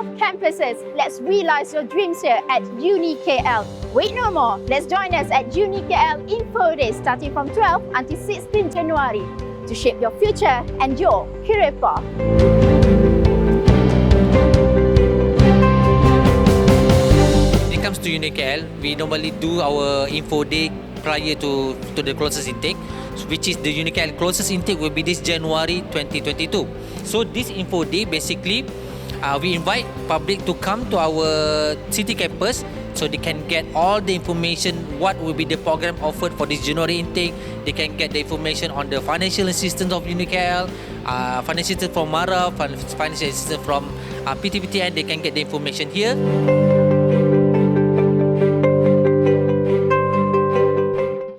12 campuses. Let's realize your dreams here at UniKL. Wait no more. Let's join us at UniKL Info Day starting from 12 until 16 January to shape your future and your career path. When it comes to UniKL, we normally do our info day prior to the closest intake, which is the UniKL closest intake will be this January 2022. So this info day basically, we invite public to come to our city campus so they can get all the information what will be the program offered for this January intake. They can get the information on the financial assistance of UniKL, financial assistance from MARA, financial assistance from PTPTN. They can get the information here.